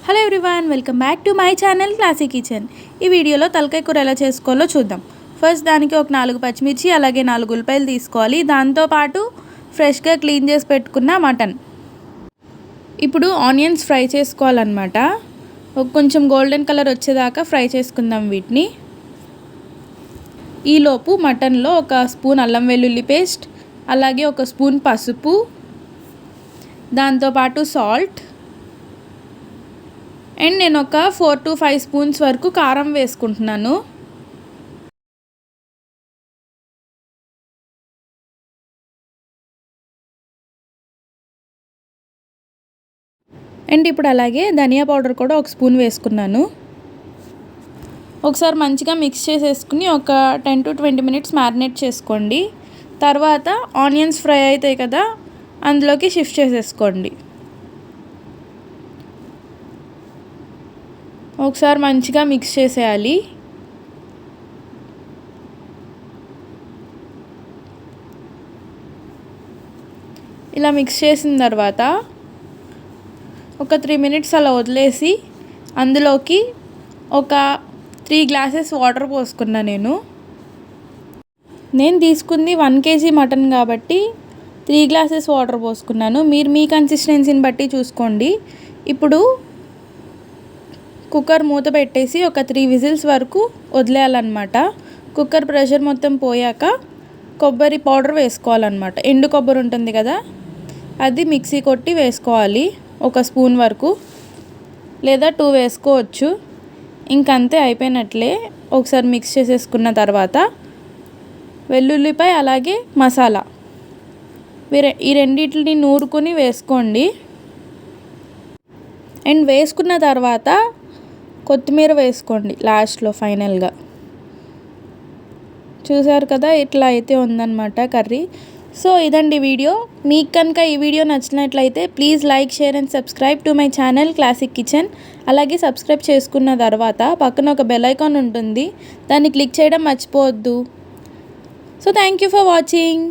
Hello everyone, welcome back to my channel classic kitchen. ఈ వీడియోలో తలకాయ కూర ఎలా చేసుకోవాలో చూద్దాం. ఫస్ట్ దానికి ఒక 4 పచ్చిమిర్చి అలాగే 4 ఉల్లిపాయలు తీసుకోవాలి. దాంతోపాటు ఫ్రెష్గా క్లీన్ చేసి పెట్టుకున్న మటన్. ఇప్పుడు ఆనియన్స్ ఫ్రై చేసుకోవాలన్నమాట. కొంచెం గోల్డెన్ కలర్ వచ్చేదాకా ఫ్రై చేసుకుందాం వీటిని. ఈలోపు మటన్లో ఒక స్పూన్ అల్లం వెల్లుల్లి పేస్ట్, అలాగే ఒక స్పూన్ పసుపు, దాంతోపాటు సాల్ట్ అండ్ నేను ఒక 4 to 5 స్పూన్స్ వరకు కారం వేసుకుంటున్నాను. అండ్ ఇప్పుడు అలాగే ధనియా పౌడర్ కూడా ఒక స్పూన్ వేసుకున్నాను. ఒకసారి మంచిగా మిక్స్ చేసేసుకుని ఒక 10 to 20 మినిట్స్ మ్యారినేట్ చేసుకోండి. తర్వాత ఆనియన్స్ ఫ్రై అవుతాయి కదా, అందులోకి షిఫ్ట్ చేసేసుకోండి. ఒకసారి మంచిగా మిక్స్ చేసేయాలి. ఇలా మిక్స్ చేసిన తర్వాత ఒక 3 మినిట్స్ అలా వదిలేసి అందులోకి ఒక 3 గ్లాసెస్ వాటర్ పోసుకున్నా. నేను తీసుకుంది 1 kg మటన్ కాబట్టి 3 గ్లాసెస్ వాటర్ పోసుకున్నాను. మీరు మీ కన్సిస్టెన్సీని బట్టి చూసుకోండి. ఇప్పుడు కుక్కర్ మూత పెట్టేసి ఒక 3 విజిల్స్ వరకు వదిలేయాలన్నమాట. కుక్కర్ ప్రెషర్ మొత్తం పోయాక కొబ్బరి పౌడర్ వేసుకోవాలన్నమాట. ఎండు కొబ్బరి ఉంటుంది కదా, అది మిక్సీ కొట్టి వేసుకోవాలి. ఒక స్పూన్ వరకు లేదా 2 వేసుకోవచ్చు. ఇంకంతే, అయిపోయినట్లే. ఒకసారి మిక్స్ చేసేసుకున్న తర్వాత వెల్లుల్లిపాయ అలాగే మసాలా ఈ రెండింటిని నూరుకొని వేసుకోండి. అండ్ వేసుకున్న తర్వాత కొత్తిమీర వేసుకోండి లాస్ట్లో ఫైనల్గా. చూసారు కదా, ఇట్లా అయితే ఉందన్నమాట కర్రీ. సో ఇదండి వీడియో. మీకు కనుక ఈ వీడియో నచ్చినట్లయితే please like, share and subscribe to my channel classic kitchen. అలాగే సబ్స్క్రైబ్ చేసుకున్న తర్వాత పక్కన ఒక బెల్ ఐకాన్ ఉంటుంది, దాన్ని క్లిక్ చేయడం మర్చిపోవద్దు. So thank you for watching.